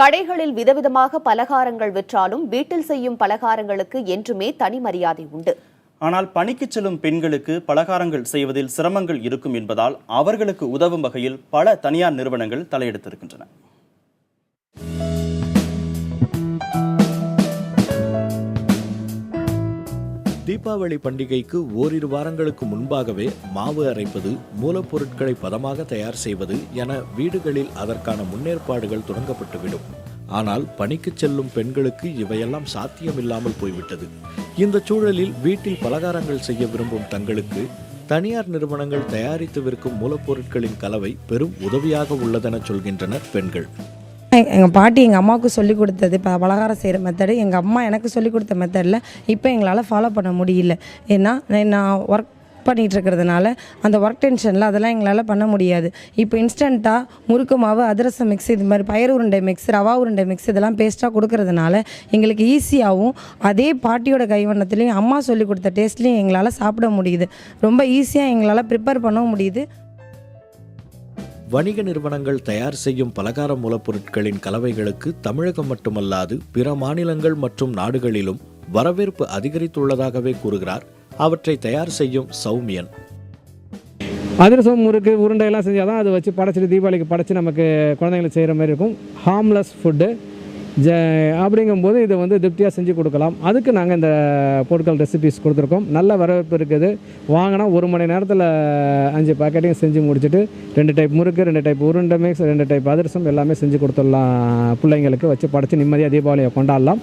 கடைகளில் விதவிதமாக பலகாரங்கள் விற்றாலும் வீட்டில் செய்யும் பலகாரங்களுக்கு என்றுமே தனி மரியாதை உண்டு. ஆனால் பணிக்கு செல்லும் பெண்களுக்கு பலகாரங்கள் செய்வதில் சிரமங்கள் இருக்கும் என்பதால் அவர்களுக்கு உதவும் வகையில் பல தனியார் நிறுவனங்கள் தலையெடுத்திருக்கின்றன. தீபாவளி பண்டிகைக்கு ஓரிரு வாரங்களுக்கு முன்பாகவே மாவு அரைப்பது, மூலப்பொருட்களை பதமாக தயார் செய்வது என வீடுகளில் அதற்கான முன்னேற்பாடுகள் தொடங்கப்பட்டுவிடும். ஆனால் பணிக்கு செல்லும் பெண்களுக்கு இவையெல்லாம் சாத்தியமில்லாமல் போய்விட்டது. இந்த சூழலில் வீட்டில் பலகாரங்கள் செய்ய விரும்பும் தங்களுக்கு தனியார் நிறுவனங்கள் தயாரித்து விற்கும் மூலப்பொருட்களின் கலவை பெரும் உதவியாக உள்ளதென சொல்கின்றனர் பெண்கள். எங்கள் பாட்டி எங்கள் அம்மாவுக்கு சொல்லிக் கொடுத்தது இப்போ பலகாரம் செய்கிற மெத்தடு எங்கள் அம்மா எனக்கு சொல்லிக் கொடுத்த மெத்தடில் இப்போ எங்களால் ஃபாலோ பண்ண முடியல. ஏன்னா நான் ஒர்க் பண்ணிகிட்டு இருக்கிறதுனால அந்த ஒர்க் டென்ஷனில் அதெல்லாம் எங்களால் பண்ண முடியாது. இப்போ இன்ஸ்டண்ட்டாக முறுக்கு மாவு, அதிரசம் மிக்ஸ், இது மாதிரி பயிறு உருண்டை மிக்ஸ், ரவா உருண்டை மிக்ஸ் இதெல்லாம் பேஸ்ட்டாக கொடுக்கறதுனால எங்களுக்கு ஈஸியாகவும் அதே பாட்டியோட கைவண்ணத்துலேயும் அம்மா சொல்லிக் கொடுத்த டேஸ்ட்லேயும் எங்களால் சாப்பிட முடியுது. ரொம்ப ஈஸியாக எங்களால் ப்ரிப்பேர் பண்ணவும் முடியுது. வணிக நிறுவனங்கள் தயார் செய்யும் பலகார மூலப்பொருட்களின் கலவைகளுக்கு தமிழகம் மட்டுமல்லாது பிற மாநிலங்கள் மற்றும் நாடுகளிலும் வரவேற்பு அதிகரித்துள்ளதாகவே கூறுகிறார் அவற்றை தயார் செய்யும் சௌமியன். அதிரசம், முறுக்கு, உருண்டையெல்லாம் செஞ்சால் தான் அதை வச்சு படைச்சிட்டு தீபாவளிக்கு படைச்சி நமக்கு குழந்தைங்களுக்கு செய்கிற மாதிரி இருக்கும். ஹார்ம்லெஸ் ஃபுட்டு அப்படிங்கும்போது இதை திருப்தியாக செஞ்சு கொடுக்கலாம். அதுக்கு நாங்கள் இந்த பொருட்கள் ரெசிபிஸ் கொடுத்துருக்கோம். நல்ல வரவேற்பு இருக்குது. வாங்கினா 1 மணி நேரத்தில் 5 பேக்கெட்டையும் செஞ்சு முடிச்சுட்டு 2 டைப் முறுக்கு, 2 டைப் உருண்டை மிக்ஸ், 2 டைப் அதிரசம் எல்லாமே செஞ்சு கொடுத்துடலாம். பிள்ளைங்களுக்கு வச்சு படைச்சி நிம்மதியாக தீபாவளியை கொண்டாடலாம்.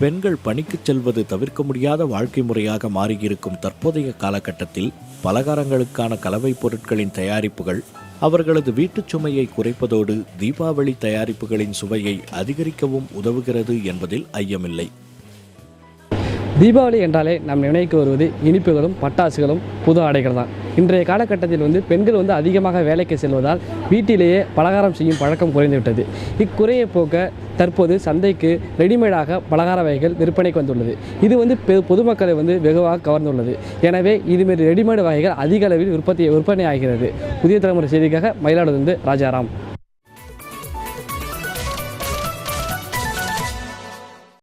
பெண்கள் பணிக்கு செல்வது தவிர்க்க முடியாத வாழ்க்கை முறையாக மாறியிருக்கும் தற்போதைய காலகட்டத்தில் பலகாரங்களுக்கான கலவை பொருட்களின் தயாரிப்புகள் அவர்களது வீட்டுச் சுமையை குறைப்பதோடு தீபாவளி தயாரிப்புகளின் சுவையை அதிகரிக்கவும் உதவுகிறது என்பதில் ஐயமில்லை. தீபாவளி என்றாலே நாம் நினைவுக்கு வருவது இனிப்புகளும் பட்டாசுகளும் புது ஆடைகள் தான். இன்றைய காலகட்டத்தில் பெண்கள் அதிகமாக வேலைக்கு செல்வதால் வீட்டிலேயே பலகாரம் செய்யும் பழக்கம் குறைந்துவிட்டது. இக்குறையை போக்க தற்போது சந்தைக்கு ரெடிமேடாக பலகார வகைகள் விற்பனைக்கு வந்துள்ளது. இது பொதுமக்களை வெகுவாக கவர்ந்துள்ளது. எனவே இதுமாரி ரெடிமேடு வகைகள் அதிக அளவில் விற்பனை ஆகிறது. புதிய தலைமுறை செய்திக்காக மயிலாடுதுறையிலிருந்து ராஜாராம்.